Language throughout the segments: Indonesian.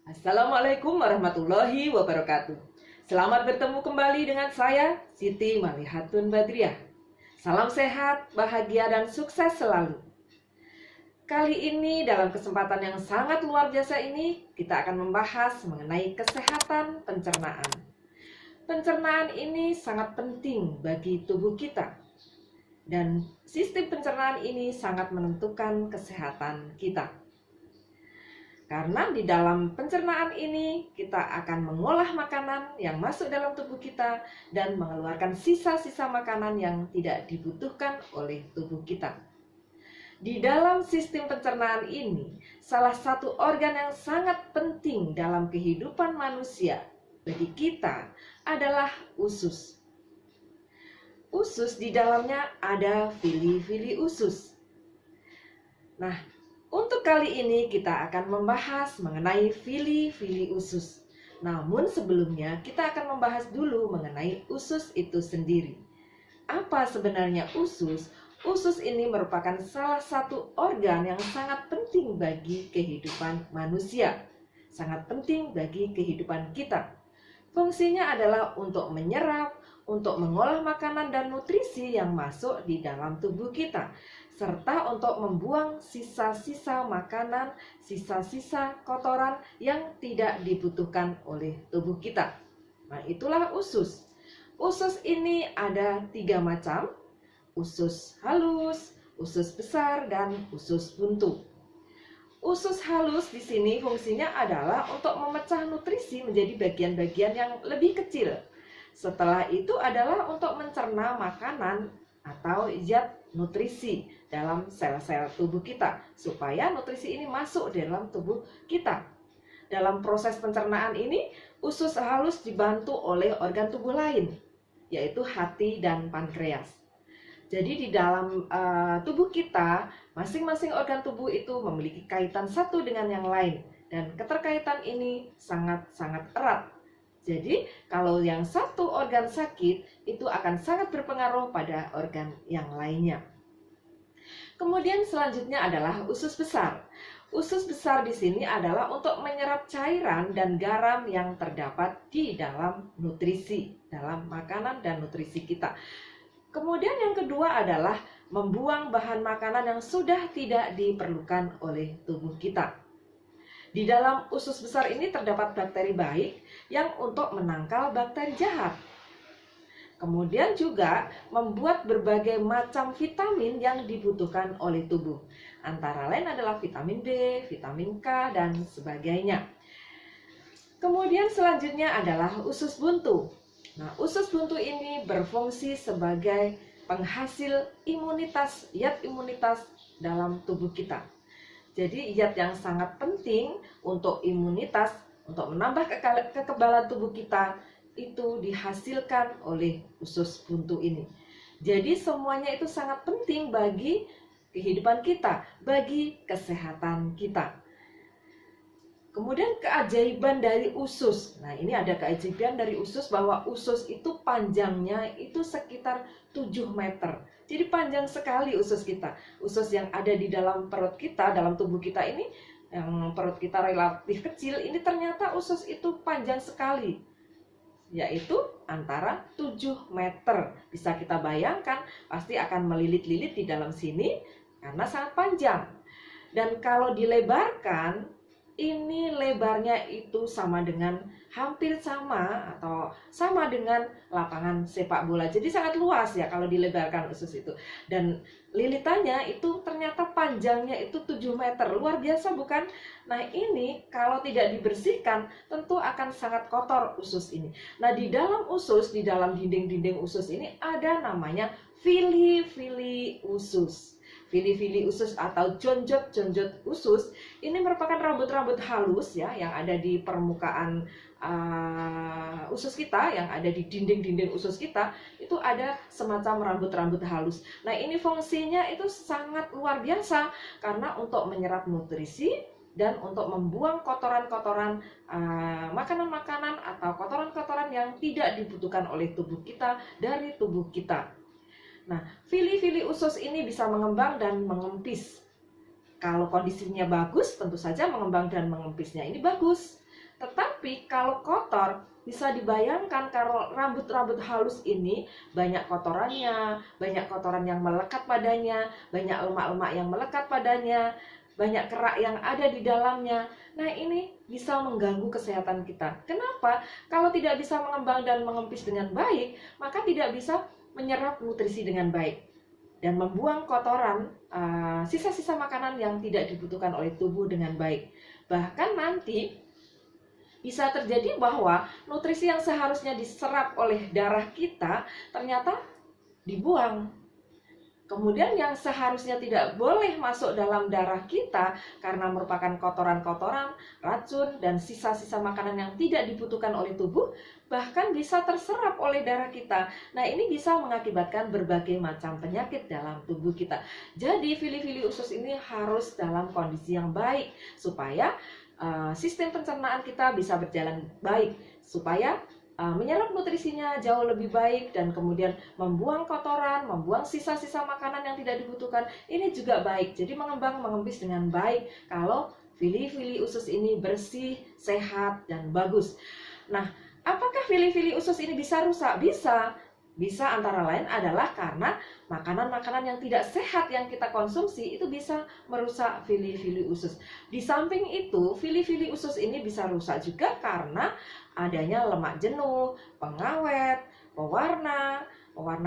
Assalamualaikum warahmatullahi wabarakatuh. Selamat bertemu kembali dengan saya, Siti Malihatun Badriah. Salam sehat, bahagia, dan sukses selalu. Kali ini dalam kesempatan yang sangat luar biasa ini, kita akan membahas mengenai kesehatan pencernaan. Pencernaan ini sangat penting bagi tubuh kita. Dan sistem pencernaan ini sangat menentukan kesehatan kita. Karena di dalam pencernaan ini kita akan mengolah makanan yang masuk dalam tubuh kita dan mengeluarkan sisa-sisa makanan yang tidak dibutuhkan oleh tubuh kita. Di dalam sistem pencernaan ini, salah satu organ yang sangat penting dalam kehidupan manusia bagi kita adalah usus. Usus di dalamnya ada vili-vili usus. Nah, untuk kali ini kita akan membahas mengenai vili-vili usus. Namun sebelumnya kita akan membahas dulu mengenai usus itu sendiri. Apa sebenarnya usus? Usus ini merupakan salah satu organ yang sangat penting bagi kehidupan manusia. Sangat penting bagi kehidupan kita. Fungsinya adalah untuk menyerap, untuk mengolah makanan dan nutrisi yang masuk di dalam tubuh kita, serta untuk membuang sisa-sisa makanan, sisa-sisa kotoran yang tidak dibutuhkan oleh tubuh kita. Nah, itulah usus. Usus ini ada 3 macam: usus halus, usus besar, dan usus buntu. Usus halus di sini fungsinya adalah untuk memecah nutrisi menjadi bagian-bagian yang lebih kecil. Setelah itu adalah untuk mencerna makanan atau zat nutrisi dalam sel-sel tubuh kita, supaya nutrisi ini masuk dalam tubuh kita. Dalam proses pencernaan ini, usus halus dibantu oleh organ tubuh lain, yaitu hati dan pankreas. Jadi di dalam tubuh kita, masing-masing organ tubuh itu memiliki kaitan satu dengan yang lain, dan keterkaitan ini sangat-sangat erat. Jadi kalau yang satu organ sakit, itu akan sangat berpengaruh pada organ yang lainnya. Kemudian selanjutnya adalah usus besar. Usus besar di sini adalah untuk menyerap cairan dan garam yang terdapat di dalam nutrisi, dalam makanan dan nutrisi kita. Kemudian yang kedua adalah membuang bahan makanan yang sudah tidak diperlukan oleh tubuh kita. Di dalam usus besar ini terdapat bakteri baik yang untuk menangkal bakteri jahat. Kemudian juga membuat berbagai macam vitamin yang dibutuhkan oleh tubuh. Antara lain adalah vitamin B, vitamin K, dan sebagainya. Kemudian selanjutnya adalah usus buntu. Nah, usus buntu ini berfungsi sebagai penghasil imunitas, zat imunitas dalam tubuh kita. Jadi zat yang sangat penting untuk imunitas, untuk menambah kekebalan tubuh kita, itu dihasilkan oleh usus buntu ini. Jadi semuanya itu sangat penting bagi kehidupan kita, bagi kesehatan kita. Kemudian keajaiban dari usus. Nah, ini ada keajaiban dari usus bahwa usus itu panjangnya itu sekitar 7 meter. Jadi panjang sekali usus kita. Usus yang ada di dalam perut kita, dalam tubuh kita ini, yang perut kita relatif kecil, ini ternyata usus itu panjang sekali. Yaitu antara 7 meter. Bisa kita bayangkan, pasti akan melilit-lilit di dalam sini karena sangat panjang. Dan kalau dilebarkan, ini lebarnya itu sama dengan, hampir sama atau sama dengan lapangan sepak bola. Jadi sangat luas ya kalau dilebarkan usus itu. Dan lilitannya itu ternyata panjangnya itu 7 meter. Luar biasa bukan? Nah, ini kalau tidak dibersihkan tentu akan sangat kotor usus ini. Nah, di dalam usus, di dalam dinding-dinding usus ini ada namanya vili-vili usus. Vili-vili usus atau jonjot-jonjot usus ini merupakan rambut-rambut halus ya yang ada di permukaan usus kita, yang ada di dinding-dinding usus kita, itu ada semacam rambut-rambut halus. Nah, ini fungsinya itu sangat luar biasa karena untuk menyerap nutrisi dan untuk membuang kotoran-kotoran makanan-makanan atau kotoran-kotoran yang tidak dibutuhkan oleh tubuh kita dari tubuh kita. Nah, vili-vili usus ini bisa mengembang dan mengempis. Kalau kondisinya bagus, tentu saja mengembang dan mengempisnya ini bagus. Tetapi kalau kotor, bisa dibayangkan kalau rambut-rambut halus ini banyak kotorannya, banyak kotoran yang melekat padanya, banyak lemak-lemak yang melekat padanya, banyak kerak yang ada di dalamnya. Nah, ini bisa mengganggu kesehatan kita. Kenapa? Kalau tidak bisa mengembang dan mengempis dengan baik, maka tidak bisa menyerap nutrisi dengan baik dan membuang kotoran, sisa-sisa makanan yang tidak dibutuhkan oleh tubuh dengan baik. Bahkan nanti bisa terjadi bahwa nutrisi yang seharusnya diserap oleh darah kita ternyata dibuang. Kemudian yang seharusnya tidak boleh masuk dalam darah kita karena merupakan kotoran-kotoran, racun, dan sisa-sisa makanan yang tidak dibutuhkan oleh tubuh, bahkan bisa terserap oleh darah kita. Nah, ini bisa mengakibatkan berbagai macam penyakit dalam tubuh kita. Jadi, fili-fili usus ini harus dalam kondisi yang baik supaya sistem pencernaan kita bisa berjalan baik, supaya menyerap nutrisinya jauh lebih baik, dan kemudian membuang kotoran, membuang sisa-sisa makanan yang tidak dibutuhkan, ini juga baik. Jadi mengembang mengempis dengan baik kalau fili-fili usus ini bersih, sehat, dan bagus. Nah, apakah fili-fili usus ini bisa rusak? Bisa antara lain adalah karena makanan-makanan yang tidak sehat yang kita konsumsi itu bisa merusak fili-fili usus. Di samping itu, fili-fili usus ini bisa rusak juga karena adanya lemak jenuh, pengawet, pewarna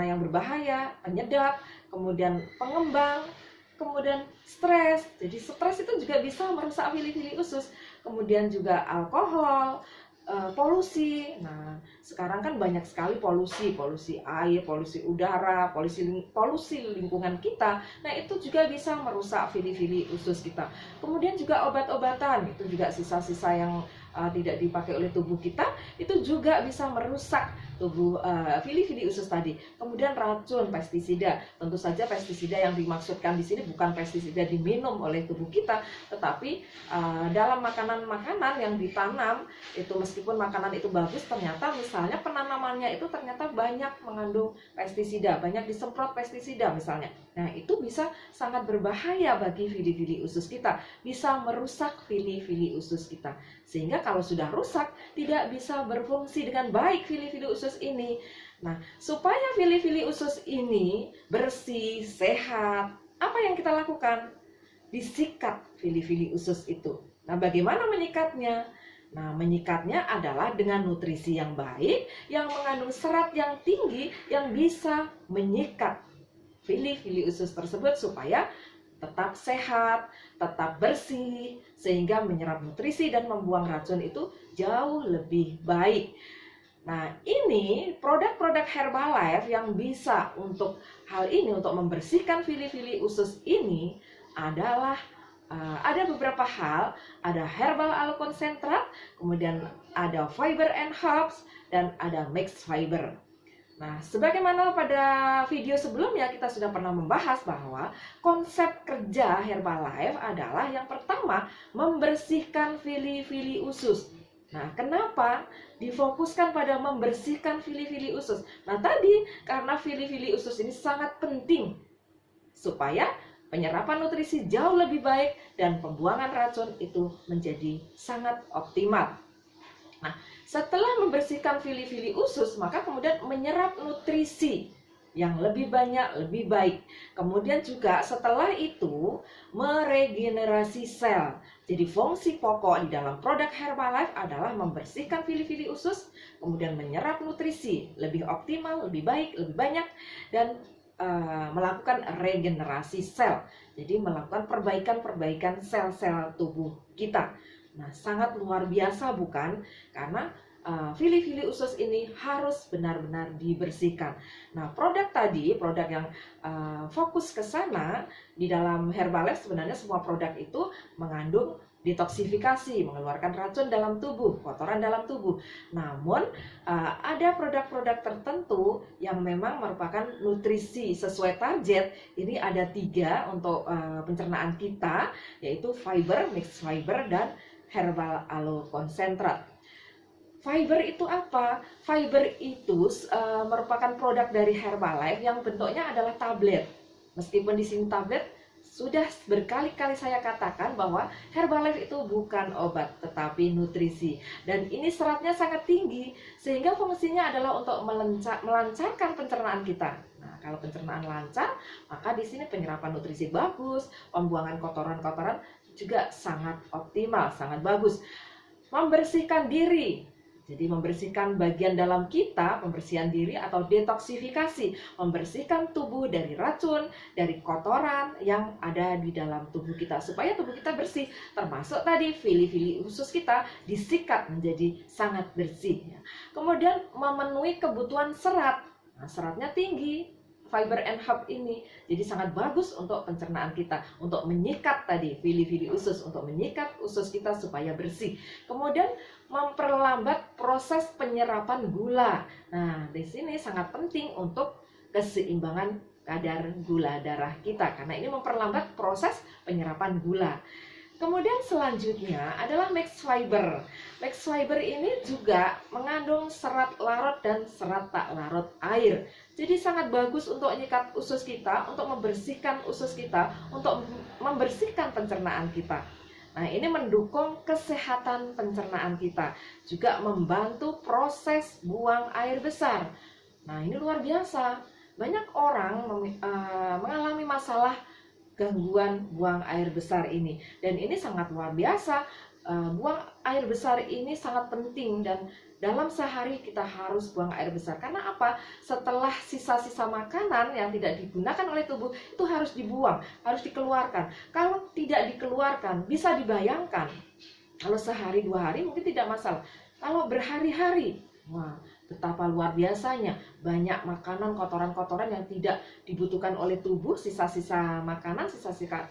yang berbahaya, penyedap, kemudian pengembang, kemudian stres. Jadi stres itu juga bisa merusak fili-fili usus. Kemudian juga alkohol, polusi. Nah, sekarang kan banyak sekali polusi air, polusi udara, polusi lingkungan kita. Nah, itu juga bisa merusak fili-fili usus kita. Kemudian juga obat-obatan, itu juga sisa-sisa yang tidak dipakai oleh tubuh kita, itu juga bisa merusak tubuh fili-fili usus tadi. Kemudian racun, pestisida. Tentu saja pestisida yang dimaksudkan di sini bukan pestisida diminum oleh tubuh kita, tetapi dalam makanan-makanan yang ditanam itu, meskipun makanan itu bagus, ternyata misalnya penanamannya itu ternyata banyak mengandung pestisida, banyak disemprot pestisida misalnya. Nah, itu bisa sangat berbahaya bagi fili-fili usus kita, bisa merusak fili-fili usus kita. Sehingga kalau sudah rusak, tidak bisa berfungsi dengan baik fili-fili usus ini. Nah, supaya fili-fili usus ini bersih, sehat, apa yang kita lakukan? Disikat fili-fili usus itu. Nah, bagaimana menyikatnya? Nah, menyikatnya adalah dengan nutrisi yang baik, yang mengandung serat yang tinggi, yang bisa menyikat fili-fili usus tersebut supaya tetap sehat, tetap bersih, sehingga menyerap nutrisi dan membuang racun itu jauh lebih baik. Nah, ini produk-produk Herbalife yang bisa untuk hal ini, untuk membersihkan fili-fili usus ini adalah ada beberapa hal. Ada Herbal Aloe Concentrat, kemudian ada Fiber and Herbs, dan ada Mixed Fiber. Nah, sebagaimana pada video sebelumnya kita sudah pernah membahas bahwa konsep kerja Herbalife adalah yang pertama, membersihkan fili-fili usus. Nah, kenapa difokuskan pada membersihkan fili-fili usus? Nah, tadi karena fili-fili usus ini sangat penting supaya penyerapan nutrisi jauh lebih baik dan pembuangan racun itu menjadi sangat optimal. Nah, setelah membersihkan fili-fili usus, maka kemudian menyerap nutrisi yang lebih banyak, lebih baik. Kemudian juga setelah itu meregenerasi sel. Jadi fungsi pokok di dalam produk Herbalife adalah membersihkan fili-fili usus, kemudian menyerap nutrisi lebih optimal, lebih baik, lebih banyak, dan melakukan regenerasi sel. Jadi melakukan perbaikan-perbaikan sel-sel tubuh kita. Nah, sangat luar biasa bukan? Karena fili-fili usus ini harus benar-benar dibersihkan. Nah, produk tadi, produk yang fokus ke sana di dalam Herbalife, sebenarnya semua produk itu mengandung detoksifikasi, mengeluarkan racun dalam tubuh, kotoran dalam tubuh. Namun, ada produk-produk tertentu yang memang merupakan nutrisi sesuai target. Ini ada 3 untuk pencernaan kita, yaitu fiber, mixed fiber, dan Herbal Aloe Concentrat. Fiber itu apa? Fiber itu merupakan produk dari Herbalife yang bentuknya adalah tablet. Meskipun di sini tablet, sudah berkali-kali saya katakan bahwa Herbalife itu bukan obat, tetapi nutrisi. Dan ini seratnya sangat tinggi, sehingga fungsinya adalah untuk melancarkan pencernaan kita. Nah, kalau pencernaan lancar, maka di sini penyerapan nutrisi bagus, pembuangan kotoran-kotoran juga sangat optimal, sangat bagus. Membersihkan diri. Jadi membersihkan bagian dalam kita, pembersihan diri atau detoksifikasi, membersihkan tubuh dari racun, dari kotoran yang ada di dalam tubuh kita, supaya tubuh kita bersih, termasuk tadi vili-vili usus kita disikat menjadi sangat bersih. Kemudian memenuhi kebutuhan serat. Nah, seratnya tinggi, fiber and hub ini, jadi sangat bagus untuk pencernaan kita, untuk menyikat tadi vili-vili usus, untuk menyikat usus kita supaya bersih. Kemudian memperlambat proses penyerapan gula. Nah, di sini sangat penting untuk keseimbangan kadar gula darah kita, karena ini memperlambat proses penyerapan gula. Kemudian selanjutnya adalah max fiber. Max fiber ini juga mengandung serat larut dan serat tak larut air. Jadi sangat bagus untuk menyikat usus kita, untuk membersihkan usus kita, untuk membersihkan pencernaan kita. Nah, ini mendukung kesehatan pencernaan kita, juga membantu proses buang air besar. Nah, ini luar biasa. Banyak orang mengalami masalah gangguan buang air besar ini, dan ini sangat luar biasa. Buang air besar ini sangat penting, dan dalam sehari kita harus buang air besar. Karena apa? Setelah sisa-sisa makanan yang tidak digunakan oleh tubuh itu harus dibuang, harus dikeluarkan. Kalau tidak dikeluarkan, bisa dibayangkan kalau sehari 2 hari mungkin tidak masalah. Kalau berhari-hari, wah, betapa luar biasanya banyak makanan, kotoran-kotoran yang tidak dibutuhkan oleh tubuh, sisa-sisa makanan,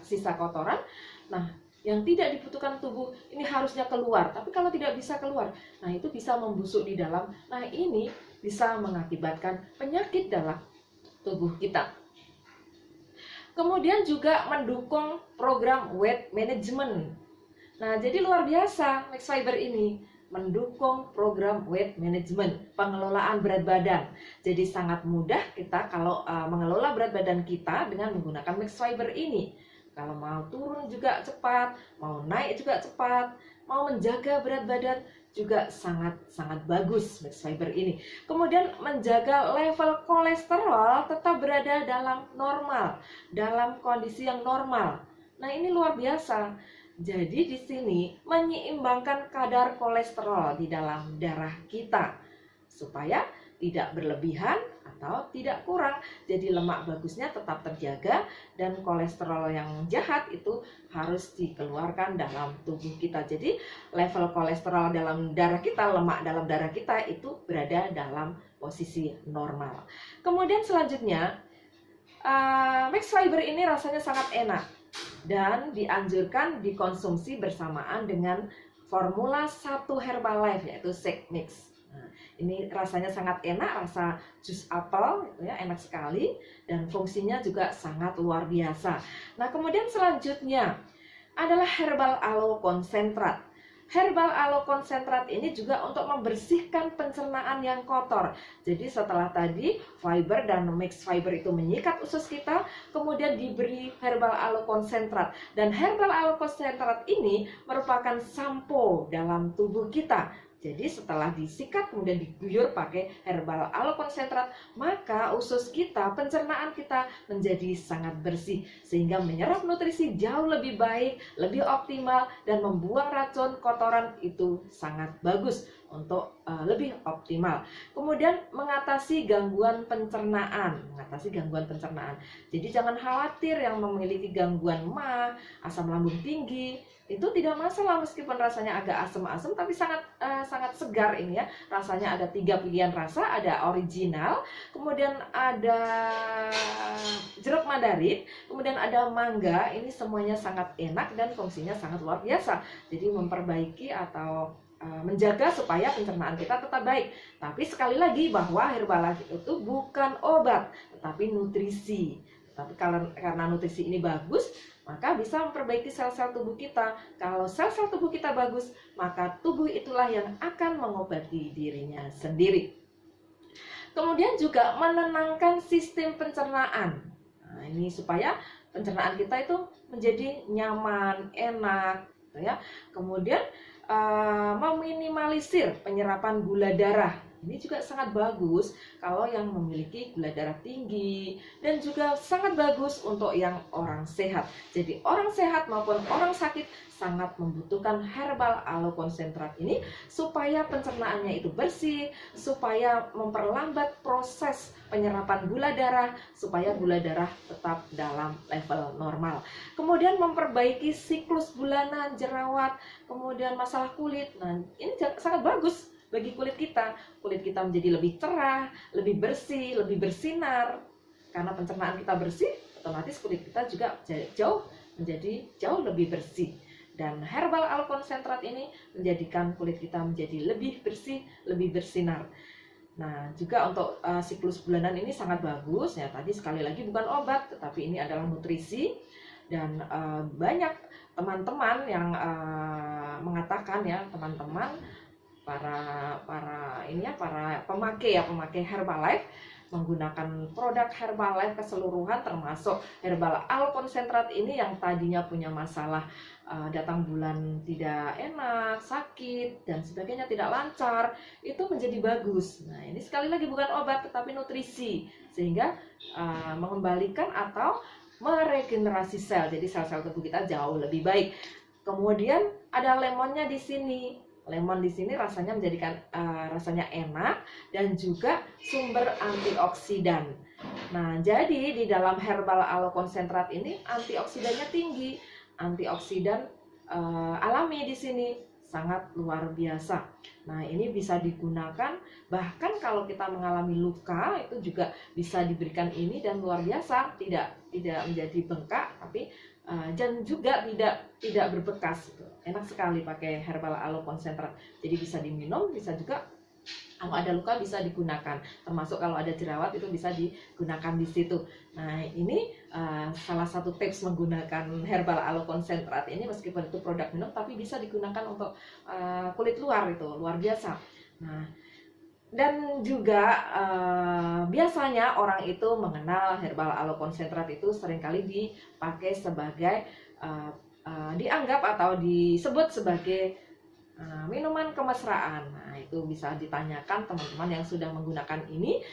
sisa kotoran. Nah, yang tidak dibutuhkan tubuh ini harusnya keluar, tapi kalau tidak bisa keluar, nah itu bisa membusuk di dalam. Nah, ini bisa mengakibatkan penyakit dalam tubuh kita. Kemudian juga mendukung program weight management. Nah, jadi luar biasa Max Fiber ini mendukung program weight management, pengelolaan berat badan. Jadi sangat mudah kita kalau mengelola berat badan kita dengan menggunakan Max Fiber ini. Kalau mau turun juga cepat, mau naik juga cepat, mau menjaga berat badan juga sangat bagus Max Fiber ini. Kemudian menjaga level kolesterol tetap berada dalam normal, dalam kondisi yang normal. Nah, ini luar biasa. Jadi di sini menyeimbangkan kadar kolesterol di dalam darah kita supaya tidak berlebihan atau tidak kurang. Jadi lemak bagusnya tetap terjaga dan kolesterol yang jahat itu harus dikeluarkan dalam tubuh kita. Jadi level kolesterol dalam darah kita, lemak dalam darah kita itu berada dalam posisi normal. Kemudian selanjutnya Max Fiber ini rasanya sangat enak dan dianjurkan dikonsumsi bersamaan dengan formula 1 Herbalife, yaitu Shake Mix. Nah, ini rasanya sangat enak, rasa jus apel gitu ya, enak sekali, dan fungsinya juga sangat luar biasa. Nah, kemudian selanjutnya adalah Herbal Aloe Konsentrat. Herbal Aloe Konsentrat ini juga untuk membersihkan pencernaan yang kotor. Jadi setelah tadi fiber dan mix fiber itu menyikat usus kita, kemudian diberi Herbal Aloe Konsentrat. Dan Herbal Aloe Konsentrat ini merupakan sampo dalam tubuh kita. Jadi setelah disikat kemudian diguyur pakai Herbal Aloe Konsentrat, maka usus kita, pencernaan kita menjadi sangat bersih, sehingga menyerap nutrisi jauh lebih baik, lebih optimal, dan membuang racun kotoran itu sangat bagus untuk lebih optimal. Kemudian mengatasi gangguan pencernaan, Jadi jangan khawatir yang memiliki gangguan MA, asam lambung tinggi, itu tidak masalah meskipun rasanya agak asam-asam, tapi sangat segar ini ya. Rasanya ada 3 pilihan rasa, ada original, kemudian ada jeruk mandarin, kemudian ada mangga. Ini semuanya sangat enak dan fungsinya sangat luar biasa. Jadi memperbaiki atau menjaga supaya pencernaan kita tetap baik. Tapi sekali lagi bahwa Herbalife itu bukan obat, tetapi nutrisi. Tapi karena nutrisi ini bagus, maka bisa memperbaiki sel-sel tubuh kita. Kalau sel-sel tubuh kita bagus, maka tubuh itulah yang akan mengobati dirinya sendiri. Kemudian juga menenangkan sistem pencernaan. Nah, ini supaya pencernaan kita itu menjadi nyaman, enak, gitu ya. Kemudian meminimalisir penyerapan gula darah. Ini juga sangat bagus kalau yang memiliki gula darah tinggi, dan juga sangat bagus untuk yang orang sehat. Jadi orang sehat maupun orang sakit sangat membutuhkan herbal aloe konsentrat ini supaya pencernaannya itu bersih, supaya memperlambat proses penyerapan gula darah, supaya gula darah tetap dalam level normal. Kemudian memperbaiki siklus bulanan, jerawat, kemudian masalah kulit. Nah, ini sangat bagus bagi kulit kita. Kulit kita menjadi lebih cerah, lebih bersih, lebih bersinar. Karena pencernaan kita bersih, otomatis kulit kita juga menjadi jauh lebih bersih. Dan herbal aloe konsentrat ini menjadikan kulit kita menjadi lebih bersih, lebih bersinar. Nah, juga untuk siklus bulanan ini sangat bagus ya. Tadi sekali lagi bukan obat, tetapi ini adalah nutrisi. Dan banyak teman-teman yang mengatakan ya, teman-teman para pemakai Herbalife menggunakan produk Herbalife keseluruhan, termasuk herbal aloe konsentrat ini yang tadinya punya masalah datang bulan tidak enak, sakit dan sebagainya, tidak lancar, itu menjadi bagus. Nah, ini sekali lagi bukan obat tetapi nutrisi, sehingga mengembalikan atau meregenerasi sel. Jadi sel-sel tubuh kita jauh lebih baik. Kemudian ada lemonnya di sini. Lemon di sini rasanya menjadikan rasanya enak dan juga sumber antioksidan. Nah, jadi di dalam herbal aloe konsentrat ini antioksidannya tinggi. Antioksidan alami di sini sangat luar biasa. Nah, ini bisa digunakan bahkan kalau kita mengalami luka, itu juga bisa diberikan ini, dan luar biasa, tidak menjadi bengkak, tapi dan juga tidak berbekas. Enak sekali pakai herbal aloe konsentrat. Jadi bisa diminum, bisa juga kalau ada luka bisa digunakan. Termasuk kalau ada jerawat itu bisa digunakan di situ. Nah, ini salah satu tips menggunakan herbal aloe konsentrat ini, meskipun itu produk minum tapi bisa digunakan untuk kulit luar, itu luar biasa. Nah, dan juga biasanya orang itu mengenal herbal aloe konsentrat itu seringkali dipakai sebagai dianggap atau disebut sebagai minuman kemesraan. Nah, itu bisa ditanyakan teman-teman yang sudah menggunakan ini,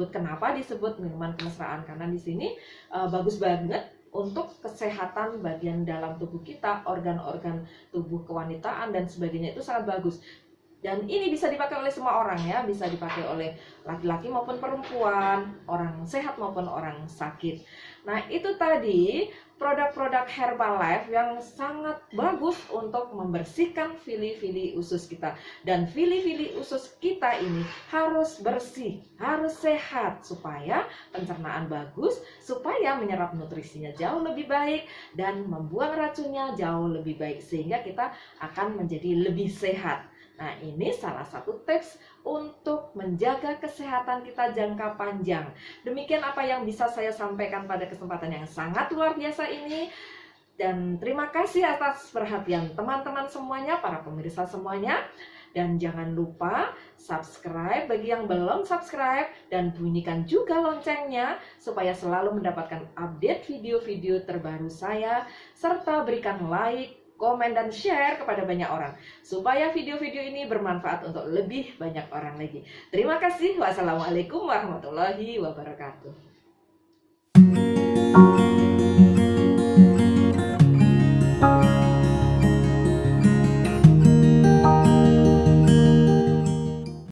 kenapa disebut minuman kemesraan, karena di sini bagus banget untuk kesehatan bagian dalam tubuh kita, organ-organ tubuh kewanitaan dan sebagainya, itu sangat bagus. Dan ini bisa dipakai oleh semua orang ya, bisa dipakai oleh laki-laki maupun perempuan, orang sehat maupun orang sakit. Nah, itu tadi produk-produk Herbalife yang sangat bagus untuk membersihkan vili-vili usus kita. Dan vili-vili usus kita ini harus bersih, harus sehat, supaya pencernaan bagus, supaya menyerap nutrisinya jauh lebih baik, dan membuang racunnya jauh lebih baik, sehingga kita akan menjadi lebih sehat. Nah, ini salah satu tips untuk menjaga kesehatan kita jangka panjang. Demikian apa yang bisa saya sampaikan pada kesempatan yang sangat luar biasa ini. Dan terima kasih atas perhatian teman-teman semuanya, para pemirsa semuanya. Dan jangan lupa subscribe bagi yang belum subscribe, dan bunyikan juga loncengnya supaya selalu mendapatkan update video-video terbaru saya, serta berikan like, komen, dan share kepada banyak orang supaya video-video ini bermanfaat untuk lebih banyak orang lagi. Terima kasih. Wassalamualaikum warahmatullahi wabarakatuh.